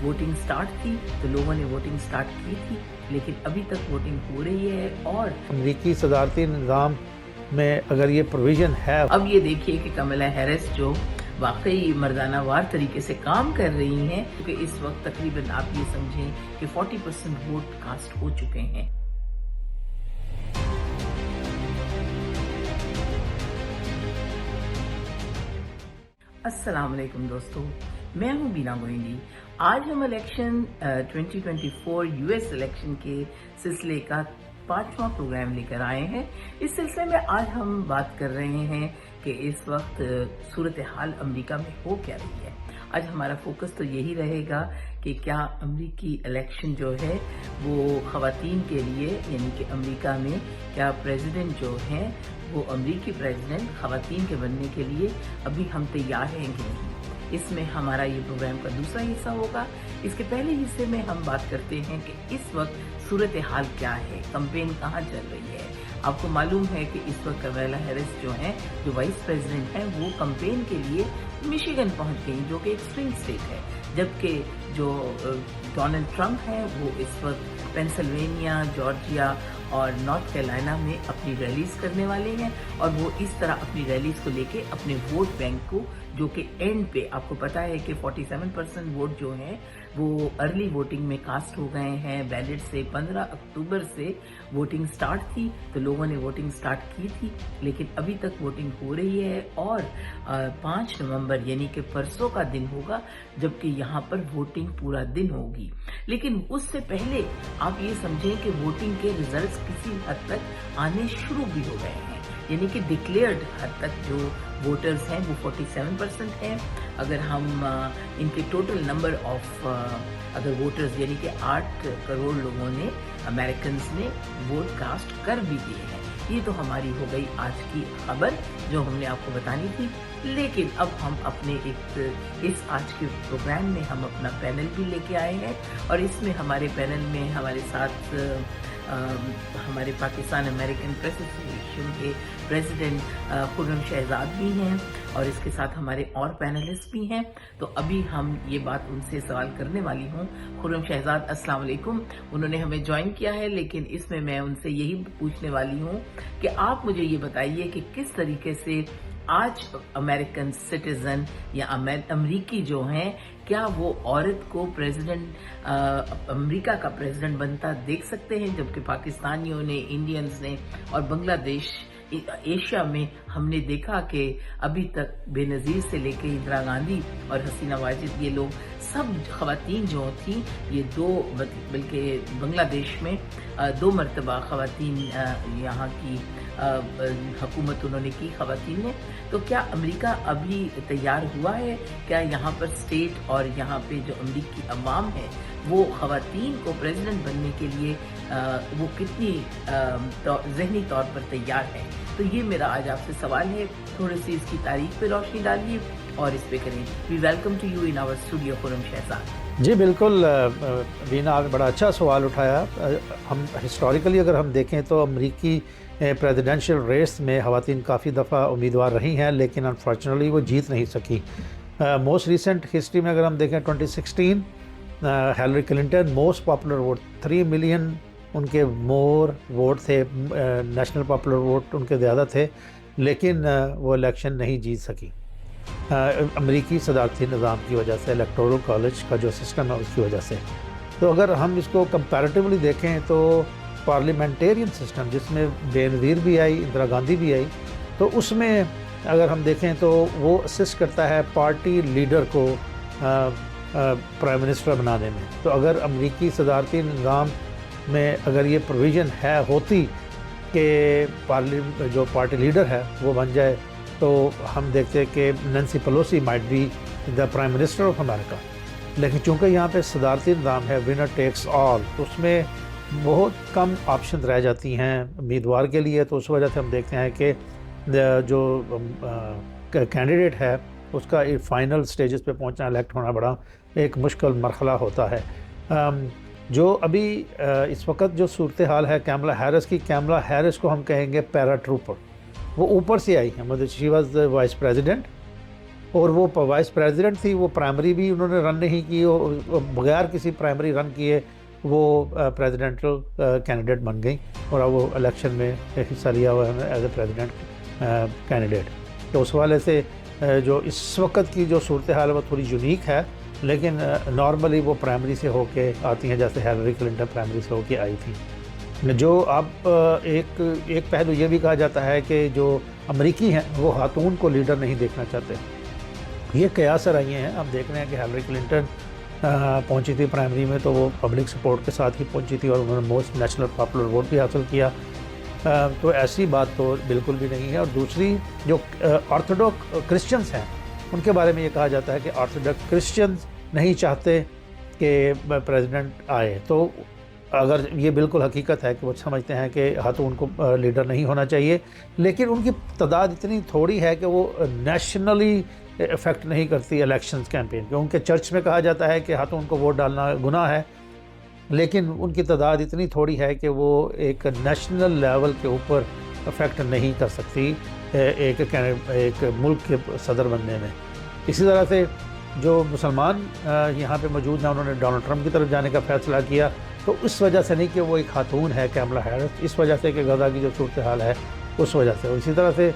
Voting start थी तो लोगों ने वोटिंग स्टार्ट की थी, लेकिन अभी तक वोटिंग हो रही है। और अमरीकी सदारती निज़ाम में अगर ये प्रोविज़न है, अब ये देखिए कि कमला हैरिस जो वाकई मर्दाना वार तरीके से काम कर रही हैं, क्योंकि इस वक्त तकरीबन आप ये समझें कि 40% वोट कास्ट हो चुके हैं। अस्सलाम वालेकुम दोस्तों, मैं हूं बीना गोइंदी। आज हम इलेक्शन 2024 यूएस इलेक्शन के सिलसिले का 5वां प्रोग्राम लेकर आए हैं। इस सिलसिले में आज हम बात कर रहे हैं कि इस वक्त सूरत हाल अमेरिका में हो क्या रही है। आज हमारा फोकस तो यही रहेगा कि क्या अमेरिकी इलेक्शन जो है वो ख़वातीन के लिए, यानी कि अमेरिका में क्या प्रेसिडेंट जो हैं वो अमेरिकी प्रेसिडेंट ख़वातीन के बनने के लिए अभी हम तैयार हैं कि नहीं। इसमें हमारा ये प्रोग्राम का दूसरा हिस्सा होगा। इसके पहले हिस्से में हम बात करते हैं कि इस वक्त सूरत हाल क्या है, कैंपेन कहाँ चल रही है। आपको मालूम है कि इस वक्त कमला हैरिस जो हैं, जो वाइस प्रेसिडेंट हैं, वो कैंपेन के लिए मिशिगन पहुंच गई, जो कि एक स्विंग स्टेट है, जबकि जो डोनाल्ड ट्रंप हैं वो इस वक्त पेंसिल्वेनिया, जॉर्जिया और नॉर्थ कैरोलिना में अपनी रैलीज करने वाले हैं। और वो इस तरह अपनी रैलीज को लेके अपने वोट बैंक को, जो कि एंड पे आपको पता है कि 47% वोट जो हैं वो अर्ली वोटिंग में कास्ट हो गए हैं बैलेट से। 15 अक्टूबर से वोटिंग स्टार्ट थी तो लोगों ने वोटिंग स्टार्ट की थी, लेकिन अभी तक वोटिंग हो रही है। और 5 नवंबर यानी कि परसों का दिन होगा जबकि यहाँ पर वोटिंग पूरा दिन होगी। लेकिन उससे पहले आप ये समझें कि वोटिंग के रिजल्ट्स किसी हद तक आने शुरू भी हो गए हैं, यानी कि डिक्लेयर्ड हद तक जो वोटर्स हैं वो 47% हैं। अगर हम इनके टोटल नंबर ऑफ अगर वोटर्स यानी कि 8 करोड़ लोगों ने, अमेरिकन ने वोट कास्ट कर भी दिए हैं। ये तो हमारी हो गई आज की खबर जो हमने आपको बतानी थी। लेकिन अब हम अपने इस आज के प्रोग्राम में हम अपना पैनल भी लेके आए हैं, और इसमें हमारे पैनल में हमारे साथ हमारे पाकिस्तान अमेरिकन प्रेस एसोसिएशन के प्रेसिडेंट खुर्रम शहजाद भी हैं, और इसके साथ हमारे और पैनलिस्ट भी हैं। तो अभी हम ये बात उनसे सवाल करने वाली हूँ। खुर्रम शहजाद, अस्सलाम वालेकुम। उन्होंने हमें ज्वाइन किया है, लेकिन इसमें मैं उनसे यही पूछने वाली हूँ कि आप मुझे ये बताइए कि किस तरीके से आज अमेरिकन सिटीजन या अमरीकी जो हैं, क्या वो औरत को प्रेसिडेंट अमेरिका का प्रेसिडेंट बनता देख सकते हैं, जबकि पाकिस्तानियों ने, इंडियंस ने और बांग्लादेश एशिया में हमने देखा कि अभी तक बेनज़ीर से लेके इंदिरा गांधी और हसीना वाजिद, ये लोग सब ख़वातीन जो थी, ये बल्कि बांग्लादेश में 2 मरतबा ख़वातीन यहाँ की हुकूमत उन्होंने की, ख़वातीन ने। तो क्या अमेरिका अभी तैयार हुआ है? क्या यहाँ पर स्टेट और यहाँ पे जो अमेरिकी अवाम है वो ख़वातीन को प्रेसिडेंट बनने के लिए वो कितनी ज़हनी तौर पर तैयार है? तो ये मेरा आज आपसे सवाल है। थोड़ी सी इसकी तारीख पे रोशनी डालिए और इस पे करें। We welcome to you in our studio Khurram Shahzad. जी बिल्कुल बीना, आपने बड़ा अच्छा सवाल उठाया। हम हिस्टोरिकली अगर हम देखें तो अमरीकी प्रेसिडेंशियल रेस में ख़वातीन काफ़ी दफ़ा उम्मीदवार रही हैं, लेकिन अनफॉर्चुनेटली वो जीत नहीं सकी। मोस्ट रिसेंट हिस्ट्री में अगर हम देखें 2016 Hillary Clinton most popular vote, 3 million उनके मोर वोट थे, नेशनल पॉपुलर वोट उनके ज़्यादा थे, लेकिन वो इलेक्शन नहीं जीत सकी अमरीकी सदारती निज़ाम की वजह से, इलेक्टोरल कॉलेज का जो सिस्टम है उसकी वजह से। तो अगर हम इसको कंपैरेटिवली देखें तो पार्लियामेंटेरियन सिस्टम जिसमें बेनज़ीर भी आई, इंदिरा गांधी भी आई, तो उसमें अगर हम देखें तो वो असिस्ट करता है पार्टी लीडर को प्राइम मिनिस्टर बनाने में। तो अगर अमरीकी सदारती निज़ाम में अगर ये प्रोविज़न होती कि जो पार्टी लीडर है वो बन जाए, तो हम देखते हैं कि Nancy Pelosi might be the prime minister of America. लेकिन चूँकि यहाँ पे सदारती निज़ाम है, विनर टेक्स ऑल, तो उसमें बहुत कम ऑप्शन रह जाती हैं उम्मीदवार के लिए। तो उस वजह से हम देखते हैं कि जो कैंडिडेट है उसका फाइनल स्टेजेस पे पहुंचना, इलेक्ट होना बड़ा एक मुश्किल मरहला होता है। जो अभी इस वक्त जो सूरत हाल है कमला हैरिस को हम कहेंगे पैरा ट्रूपर। वो ऊपर से आई हैं, मतलब she was the vice president اور وہ وائس پریزیڈنٹ تھی، وہ پرائمری بھی انہوں نے رن نہیں کی، اور بغیر کسی پرائمری رن کیے وہ پریزیڈنٹل کینڈیڈیٹ بن گئی، اور اب وہ الیکشن میں حصہ لیا ہوا ہے ایز اے پریزیڈنٹ کینڈیڈیٹ۔ تو اس حوالے سے جو اس وقت کی جو صورتحال ہے وہ تھوڑی یونیک ہے، لیکن نارملی وہ پرائمری سے ہو کے آتی ہیں، جیسے ہیلری کلنٹن پرائمری سے ہو کے آئی تھی۔ جو اب ایک پہلو یہ بھی کہا جاتا ہے کہ جو امریکی ہیں وہ خاتون کو لیڈر نہیں دیکھنا چاہتے، یہ قیاس رہی ہیں۔ ہم دیکھ رہے ہیں کہ ہیلری کلنٹن پہنچی تھی پرائمری میں تو وہ پبلک سپورٹ کے ساتھ ہی پہنچی تھی، اور انہوں نے موسٹ نیشنل پاپولر ووٹ بھی حاصل کیا، تو ایسی بات تو بالکل بھی نہیں ہے۔ اور دوسری جو آرتھوڈاکس کرسچنز ہیں ان کے بارے میں یہ کہا جاتا ہے کہ آرتھوڈاکس کرسچنز نہیں چاہتے کہ پریزیڈنٹ آئے، تو اگر یہ بالکل حقیقت ہے کہ وہ سمجھتے ہیں کہ خاتون کو لیڈر نہیں ہونا چاہیے، لیکن ان کی تعداد اتنی تھوڑی ہے کہ وہ نیشنلی افیکٹ نہیں کرتی الیکشنز کیمپین، کیونکہ چرچ میں کہا جاتا ہے کہ خاتون کو ووٹ ڈالنا گناہ ہے، لیکن ان کی تعداد اتنی تھوڑی ہے کہ وہ ایک نیشنل لیول کے اوپر افیکٹ نہیں کر سکتی ایک ملک کے صدر بننے میں۔ اسی طرح سے جو مسلمان یہاں پہ موجود ہیں انہوں نے ڈونلڈ ٹرمپ کی طرف جانے کا فیصلہ کیا، تو اس وجہ سے نہیں کہ وہ ایک خاتون ہے کیملا ہیرس، اس وجہ سے کہ غزہ کی جو صورتحال ہے اس وجہ سے۔ اسی طرح سے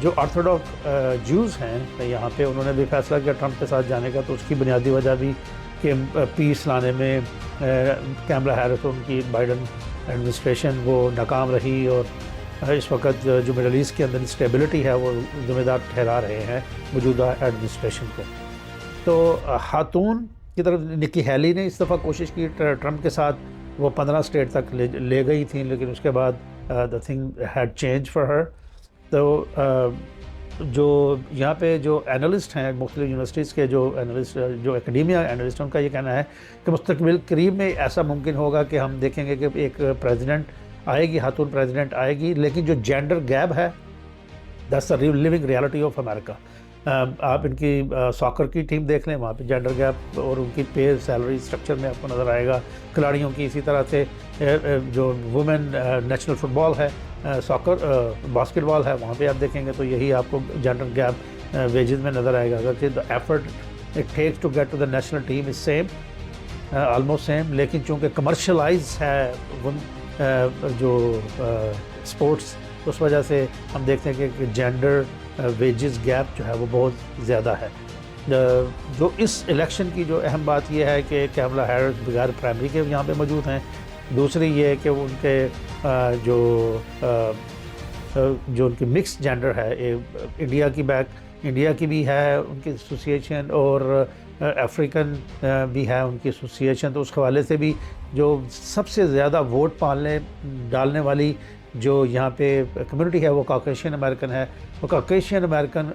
جو آرتھوڈاکس جوز ہیں یہاں پہ انہوں نے بھی فیصلہ کیا ٹرمپ کے ساتھ جانے کا، تو اس کی بنیادی وجہ بھی کہ پیس لانے میں کیملا ہیرس اور ان کی بائیڈن ایڈمنسٹریشن وہ ناکام رہی، اور اس وقت جو مڈل ایسٹ کے اندر اسٹیبلٹی ہے وہ ذمہ دار ٹھہرا رہے ہیں موجودہ ایڈمنسٹریشن کو۔ تو خاتون کی طرف نکی ہیلی نے اس دفعہ کوشش کی ٹرمپ کے ساتھ، وہ 15 اسٹیٹ تک لے گئی تھیں، لیکن اس کے بعد the thing had change for her. تو جو یہاں پہ جو اینالسٹ ہیں مختلف یونیورسٹیز کے جو اینالسٹ، جو اکیڈیمیا اینالسٹ ہیں، ان کا یہ کہنا ہے کہ مستقبل قریب میں ایسا ممکن ہوگا کہ ہم دیکھیں گے کہ ایک پریزیڈنٹ آئے گی، خاتون پریزیڈنٹ آئے گی، لیکن جو جینڈر گیپ ہے that's a living reality of America. آپ ان کی ساکر کی ٹیم دیکھ لیں، وہاں پہ جینڈر گیپ اور ان کی پے سیلری اسٹرکچر میں آپ کو نظر آئے گا کھلاڑیوں کی۔ اسی طرح سے جو وومن نیشنل فٹ بال ہے، ساکر باسکٹ بال ہے، وہاں پہ آپ دیکھیں گے تو یہی آپ کو جینڈر گیپ ویجز میں نظر آئے گا۔ اگرچہ the effort it takes to get to the national team is same, almost same, لیکن چونکہ کمرشلائز ہے جو اسپورٹس، اس وجہ سے ہم دیکھتے ہیں کہ جینڈر ویجز گیپ جو ہے وہ بہت زیادہ ہے۔ جو اس الیکشن کی جو اہم بات یہ ہے کہ کیملا ہیرس بغیر پرائمری کے یہاں پہ موجود ہیں۔ دوسری یہ ہے کہ ان کے جو ان کی مکس جینڈر ہے، انڈیا کی بھی ہے ان کی ایسوسیشن، اور افریقن بھی ہے ان کی ایسوسیشن، تو اس حوالے سے بھی جو سب سے زیادہ ووٹ ڈالنے والی جو یہاں پہ کمیونٹی ہے وہ کاکیشین امریکن ہے۔ وہ کاکیشین امریکن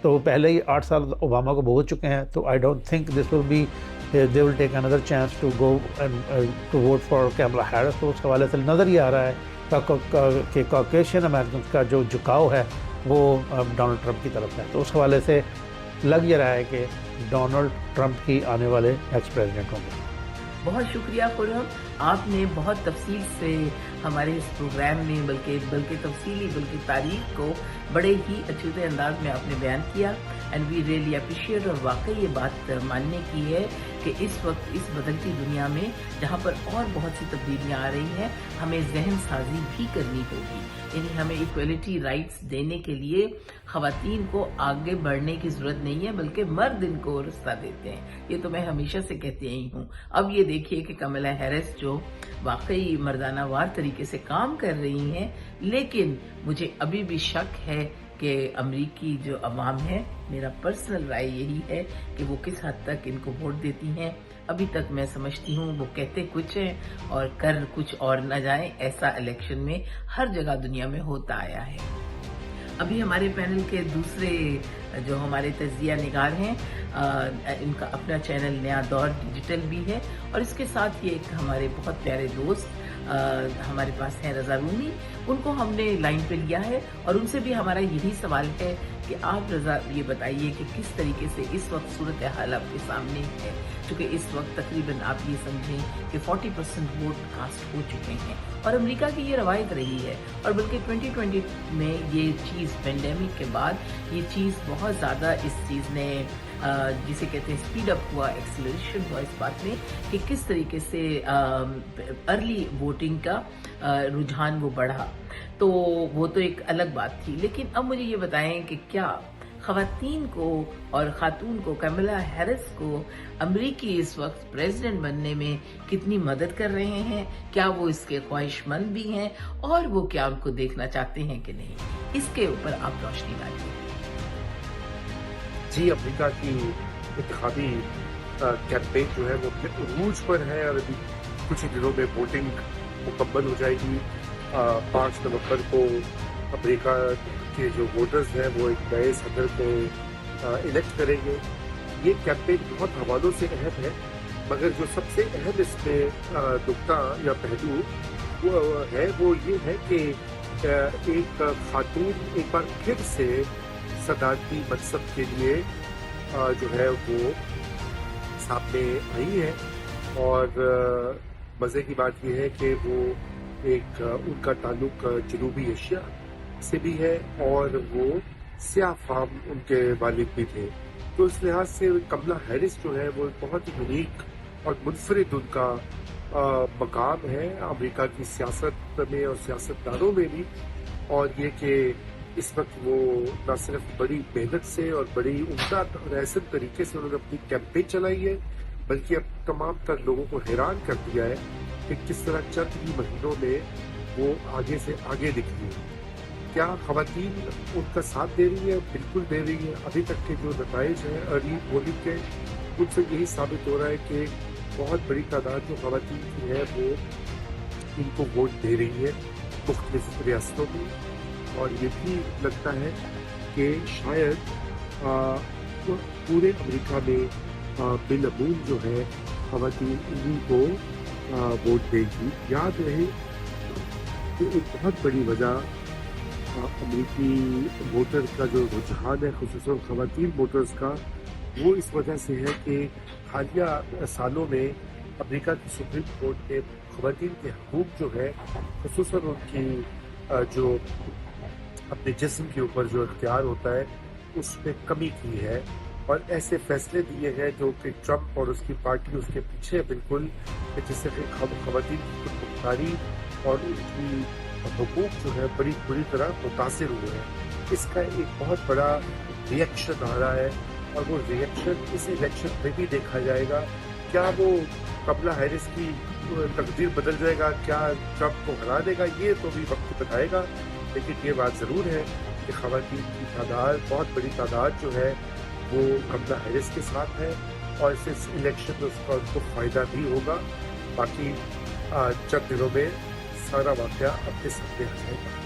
تو پہلے ہی 8 سال اوباما کو بھگت چکے ہیں، تو I don't think this will be they will take another chance to go to vote for Kamala Harris. تو اس حوالے سے نظر یہ آ رہا ہے کہ کاکیشین امریکن کا جو جھکاؤ ہے وہ ڈونلڈ ٹرمپ کی طرف ہے، تو اس حوالے سے لگ یہ رہا ہے کہ ڈونلڈ ٹرمپ ہی آنے والے ایکس پریزیڈنٹ ہوں گے۔ بہت شکریہ خرم، آپ نے بہت تفصیل سے ہمارے اس پروگرام میں بلکہ تاریخ کو بڑے ہی اچھے انداز میں آپ نے بیان کیا، اینڈ وی ریئلی اپریشیٹ۔ اور واقعی یہ بات ماننے کی ہے کہ اس وقت اس بدلتی دنیا میں جہاں پر اور بہت سی تبدیلیاں آ رہی ہیں، ہمیں ذہن سازی بھی کرنی ہوگی، یعنی ہمیں ایکویلٹی رائٹس دینے کے لیے خواتین کو آگے بڑھنے کی ضرورت نہیں ہے، بلکہ مرد ان کو رستہ دیتے ہیں۔ یہ تو میں ہمیشہ سے کہتی ہی ہوں۔ اب یہ دیکھیے کہ کملا ہیرس جو واقعی مردانہ وار طریقے سے کام کر رہی ہیں، لیکن مجھے ابھی بھی شک ہے کہ امریکی جو عوام ہے، میرا پرسنل رائے یہی ہے کہ وہ کس حد تک ان کو ووٹ دیتی ہیں۔ ابھی تک میں سمجھتی ہوں وہ کہتے کچھ ہیں اور کر کچھ اور نہ جائیں، ایسا الیکشن میں ہر جگہ دنیا میں ہوتا آیا ہے۔ ابھی ہمارے پینل کے دوسرے جو ہمارے تجزیہ نگار ہیں، ان کا اپنا چینل نیا دور ڈیجیٹل بھی ہے، اور اس کے ساتھ یہ ایک ہمارے بہت پیارے دوست ہمارے پاس ہیں رضا رومی، ان کو ہم نے لائن پہ لیا ہے، اور ان سے بھی ہمارا یہی سوال ہے کہ آپ رضا یہ بتائیے کہ کس طریقے سے اس وقت صورتحال آپ کے سامنے ہے، चूँकि इस वक्त तकरीबन आप ये समझें कि 40% वोट कास्ट हो चुके हैं और अमेरिका की ये रवायत रही है। और बल्कि 2020 में ये चीज़ पेंडेमिक के बाद ये चीज़ बहुत ज़्यादा इस चीज़ ने जिसे कहते हैं स्पीड अप हुआ, एक्सेलरेशन हुआ इस बात में कि किस तरीके से अर्ली वोटिंग का रुझान वो बढ़ा। तो वो तो एक अलग बात थी। लेकिन अब मुझे ये बताएं कि क्या ख़वातीन को और ख़ातून को, कमला हैरिस को अमरीकी इस वक्त प्रेसिडेंट बनने में कितनी मदद कर रहे हैं? क्या वो इसके ख्वाहिशमंद भी हैं और वो क्या उनको देखना चाहते हैं कि नहीं? इसके ऊपर आप रोशनी डालिए। जी, अमेरिका की इंतखाबी कैंपेन जो है वो रूज पर है और अभी कुछ ही दिनों में वोटिंग मुकम्मल हो जाएगी। 5 नवंबर को अमेरिका के जो वोटर्स हैं वो एक नए सदर को इलेक्ट करेंगे। ये कैंपेन बहुत हवालों से अहम है, मगर जो सबसे अहम इसमें नुक्ता या पहलू वो है वो ये है कि एक खातून एक बार फिर से सदारती मनसब के लिए जो है वो सामने आई है। और मज़े की बात यह है कि वो एक उनका ताल्लुक जनूबी एशिया से भी है और वो स्याह फाम उनके वालिद भी थे। तो इस लिहाज से कमला हैरिस जो है वो बहुत ही यूनिक और मुनफरिद उनका मकाम है अमेरिका की सियासत में और सियासतदानों में भी। और ये कि इस वक्त वो न सिर्फ बड़ी मेहनत से और बड़ी उम्दा और ऐसे तरीके से उन्होंने अपनी कैंपेन चलाई है, बल्कि अब तमाम तर लोगों को हैरान कर दिया है कि किस तरह चंद ही महीनों में वो आगे से आगे दिख रही है। क्या ख़वातीन उनका साथ दे रही है? बिल्कुल दे रही है। अभी तक के जो नताइज हैं अर्ली वोटिंग के, उनसे यही साबित हो रहा है कि बहुत बड़ी तादाद जो ख़वातीन की है वो इनको वोट दे रही है मुख्तलिफ रियासतों में। और ये भी लगता है कि शायद पूरे अमेरिका में बिलअमूम जो है ख़वातीन इन्हीं को वोट देगी। याद रहे कि एक बहुत बड़ी वजह अमेरिकी वोटर का जो रुझान है, ख़ुसूसन ख़वातीन वोटर्स का, वो इस वजह से है कि हालिया सालों में अमेरिका की सुप्रीम कोर्ट ने ख़वातीन के हकूक़ जो है, ख़ुसूसन उनकी जो अपने जिस्म के ऊपर जो इख्तियार होता है उसमें कमी की है और ऐसे फैसले दिए हैं जो कि ट्रंप और उसकी पार्टी उसके पीछे है बिल्कुल, जिससे ख़वातीन की खुद मुख्तारी और उनकी हकूक़ जो है बड़ी बुरी तरह मुतासिर हुए हैं। इसका एक बहुत बड़ा रिएक्शन आ रहा है और वो रिएक्शन इस इलेक्शन में भी देखा जाएगा। क्या वो कमला हैरिस की तकदीर बदल जाएगा? क्या ट्रंप को हरा देगा? ये तो भी वक्त बताएगा। लेकिन ये बात ज़रूर है कि ख़वातीन की तादाद, बहुत बड़ी तादाद जो है वो कमला हैरिस के साथ है और इस इलेक्शन में उसका उनको फ़ायदा भी होगा। बाकी चंद दिनों में सारा वाक़या अपने सामने आ जाएगा।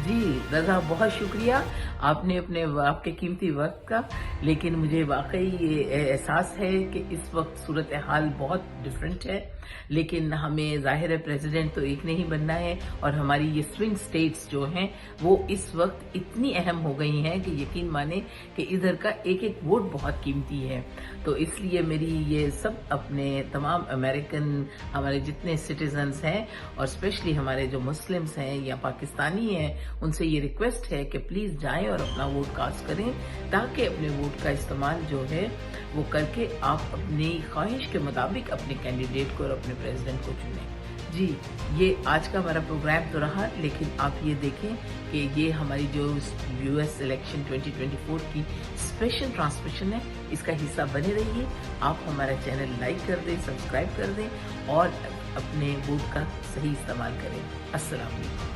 जी रज़ा, बहुत शुक्रिया आपने अपने आपके कीमती वक्त का। लेकिन मुझे वाकई ये एहसास है कि इस वक्त सूरत हाल बहुत डिफरेंट है, लेकिन हमें ज़ाहिर है प्रेसिडेंट तो एक नहीं बनना है और हमारी ये स्विंग स्टेट्स जो हैं वो इस वक्त इतनी अहम हो गई हैं कि यकीन माने कि इधर का एक एक वोट बहुत कीमती है। तो इसलिए मेरी ये सब अपने तमाम अमेरिकन हमारे जितने सिटीजन्स हैं और स्पेशली हमारे जो मुस्लिम्स हैं या पाकिस्तानी हैं, उनसे ये रिक्वेस्ट है कि प्लीज़ जाएं और अपना वोट कास्ट करें, ताकि अपने वोट का इस्तेमाल जो है वो करके आप अपनी ख्वाहिश के मुताबिक अपने कैंडिडेट को और अपने प्रेसिडेंट को चुनें। जी, ये आज का हमारा प्रोग्राम तो रहा, लेकिन आप ये देखें कि ये हमारी जो यूएस इलेक्शन 2024 की स्पेशल ट्रांसमिशन है, इसका हिस्सा बने रहिए। आप हमारा चैनल लाइक कर दें, सब्सक्राइब कर दें और अपने वोट का सही इस्तेमाल करें। अस्सलाम वालेकुम।